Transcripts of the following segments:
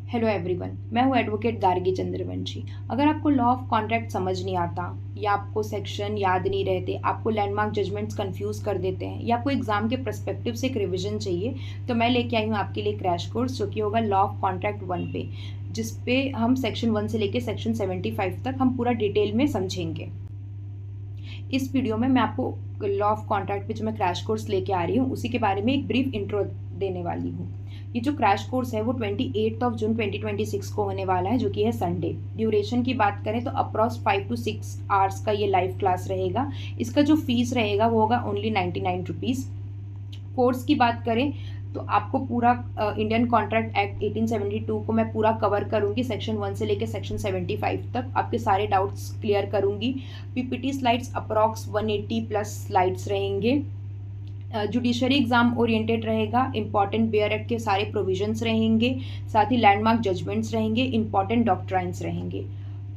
Hello everyone, मैं हूँ advocate Gargi Chandravanshi. अगर आपको लॉ ऑफ कॉन्ट्रैक्ट समझ नहीं आता या आपको सेक्शन याद नहीं रहते, आपको लैंडमार्क जजमेंट्स कंफ्यूज कर देते हैं या आपको एग्जाम के पर्सपेक्टिव से एक रिवीजन चाहिए, तो मैं लेके आई हूँ आपके लिए क्रैश कोर्स जो कि होगा लॉ ऑफ कॉन्ट्रैक्ट 1 पे, जिसपे हम सेक्शन 1 से लेके सेक्शन 75 तक हम पूरा डिटेल में समझेंगे। इस वीडियो में मैं आपको लॉ ऑफ कॉन्ट्रैक्ट पे जो मैं क्रैश कोर्स लेके आ रही हूँ उसी के बारे में एक ब्रीफ इंट्रो देने वाली हूँ। ये जो क्रैश कोर्स है वो 28 जून 2026 को होने वाला है, जो कि है संडे। ड्यूरेशन की बात करें तो अप्रॉक्स 5 to 6 आवर्स का ये लाइव क्लास रहेगा। इसका जो फीस रहेगा वो होगा ओनली 99 रुपीज़। कोर्स की बात करें तो आपको पूरा इंडियन कॉन्ट्रैक्ट एक्ट 1872 को मैं पूरा कवर करूंगी, सेक्शन 1 से लेकर सेक्शन 75 तक आपके सारे डाउट्स क्लियर करूंगी। PPT slides approx 180 plus slides रहेंगे। जुडिशरी एग्जाम ओरिएंटेड रहेगा। इंपॉर्टेंट बेयर एक्ट के सारे प्रोविजंस रहेंगे, साथ ही लैंडमार्क जजमेंट्स रहेंगे, इंपॉर्टेंट डॉक्ट्राइन्स रहेंगे।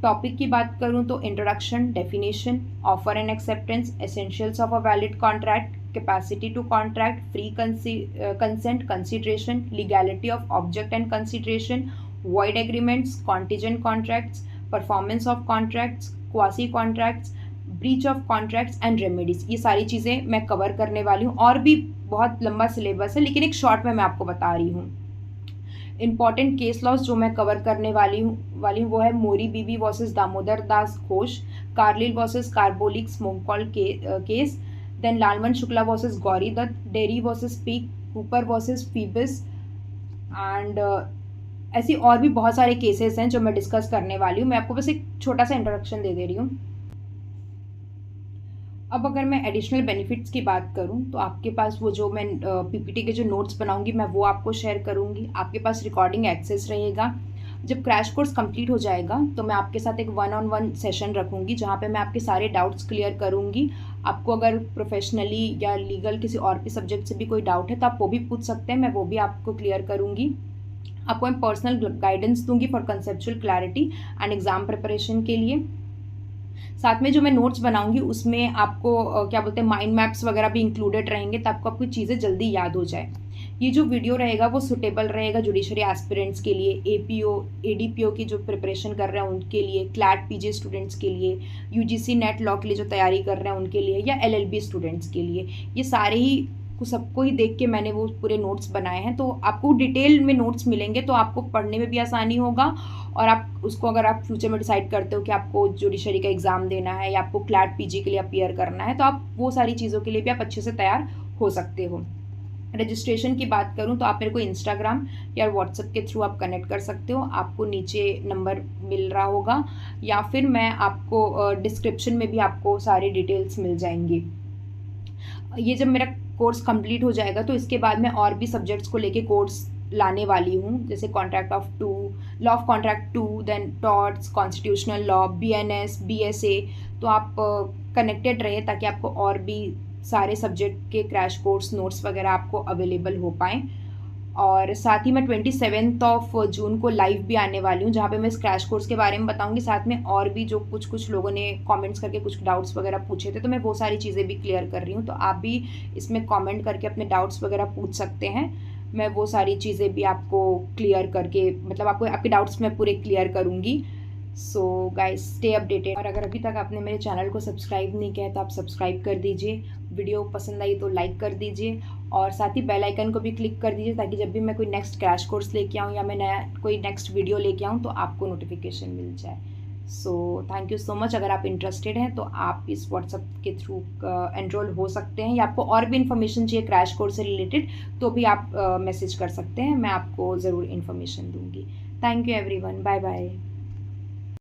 टॉपिक की बात करूं तो introduction, definition, offer and acceptance, essentials of a valid contract, capacity to contract, free consent, consideration, legality of object and consideration, void agreements, contingent contracts, performance of contracts, quasi contracts, breach of contracts and remedies। ये सारी चीज़ें मैं cover करने वाली हूँ। और भी बहुत लंबा सिलेबस है, लेकिन एक शॉर्ट में मैं आपको बता रही हूँ। इंपॉर्टेंट केस लॉस जो मैं कवर करने वाली हूँ वो है Mohori Bibee versus Damodar Das Ghosh, Carlill versus carbolic smoke case, then Lalman Shukla versus Gauri Dutt, Derry versus Peek, Cooper versus Phibbs and ऐसी और भी बहुत सारे केसेस हैं जो मैं डिस्कस करने वाली हूँ। मैं आपको बस एक छोटा सा इंट्रोडक्शन दे रही हूँ। अब अगर मैं एडिशनल बेनिफिट्स की बात करूं तो आपके पास वो जो मैं पीपीटी के जो नोट्स बनाऊंगी मैं वो आपको शेयर करूंगी। आपके पास रिकॉर्डिंग एक्सेस रहेगा। जब क्रैश कोर्स कंप्लीट हो जाएगा तो मैं आपके साथ एक 1-on-1 सेशन रखूंगी जहां पे मैं आपके सारे डाउट्स क्लियर करूंगी। आपको अगर प्रोफेशनली या लीगल किसी और भी सब्जेक्ट से भी कोई डाउट है तो आप वो भी पूछ सकते हैं, मैं वो भी आपको क्लियर करूंगी। आपको मैं पर्सनल गाइडेंस दूंगी for conceptual clarity and exam preparation के लिए। साथ में जो मैं नोट्स बनाऊंगी उसमें आपको क्या बोलते हैं माइंड मैप्स वगैरह भी इंक्लूडेड रहेंगे, ताकि आपको चीज़ें जल्दी याद हो जाए। ये जो वीडियो रहेगा वो सुटेबल रहेगा जुडिशरी एस्पिरेंट्स के लिए, एपीओ एडीपीओ की जो प्रिपरेशन कर रहे हैं उनके लिए, क्लैट पीजी स्टूडेंट्स के लिए, यूजीसी नेट लॉ के लिए जो तैयारी कर रहे हैं उनके लिए, या एलएलबी स्टूडेंट्स के लिए। ये सारे ही सबको ही देख के मैंने वो पूरे नोट्स बनाए हैं, तो आपको डिटेल में नोट्स मिलेंगे तो आपको पढ़ने में भी आसानी होगा। और आप उसको अगर आप फ्यूचर में डिसाइड करते हो कि आपको जुडिशरी का एग्ज़ाम देना है या आपको क्लैट पीजी के लिए अपीयर करना है, तो आप वो सारी चीज़ों के लिए भी आप अच्छे से तैयार हो सकते हो। रजिस्ट्रेशन की बात करूं तो आप मेरे को इंस्टाग्राम या व्हाट्सएप के थ्रू आप कनेक्ट कर सकते हो। आपको नीचे नंबर मिल रहा होगा या फिर मैं आपको डिस्क्रिप्शन में भी आपको सारे डिटेल्स मिल जाएंगी। ये जब मेरा कोर्स कंप्लीट हो जाएगा तो इसके बाद मैं और भी सब्जेक्ट्स को लेके कोर्स लाने वाली हूँ, जैसे contract of 2, law of contract 2, then torts, constitutional law, BNS, BSA. तो आप कनेक्टेड रहे ताकि आपको और भी सारे सब्जेक्ट के क्रैश कोर्स नोट्स वगैरह आपको अवेलेबल हो पाएँ। और साथ ही मैं 27 जून को लाइव भी आने वाली हूँ जहाँ पे मैं इस क्रैश कोर्स के बारे में बताऊँगी। साथ में और भी जो कुछ लोगों ने कमेंट्स करके कुछ डाउट्स वगैरह पूछे थे तो मैं वो सारी चीज़ें भी क्लियर कर रही हूँ, तो आप भी इसमें कमेंट करके अपने डाउट्स वगैरह पूछ सकते हैं। मैं वो सारी चीज़ें भी आपको क्लियर करके, मतलब आपको आपके डाउट्स मैं पूरे क्लियर करूँगी। So guys stay updated. और अगर अभी तक आपने मेरे चैनल को सब्सक्राइब नहीं किया है तो आप सब्सक्राइब कर दीजिए, वीडियो पसंद आई तो लाइक कर दीजिए और साथ ही बेल आइकन को भी क्लिक कर दीजिए ताकि जब भी मैं कोई नेक्स्ट क्रैश कोर्स लेके आऊँ या मैं नया कोई नेक्स्ट वीडियो लेके आऊँ तो आपको नोटिफिकेशन मिल जाए। So thank you so much. अगर आप इंटरेस्टेड हैं तो आप इस व्हाट्सएप के थ्रू एनरोल हो सकते हैं, या आपको और भी इन्फॉर्मेशन चाहिए क्रैश कोर्स से रिलेटेड तो भी आप मैसेज कर सकते हैं, मैं आपको ज़रूर इन्फॉर्मेशन दूँगी। Thank you everyone, bye bye.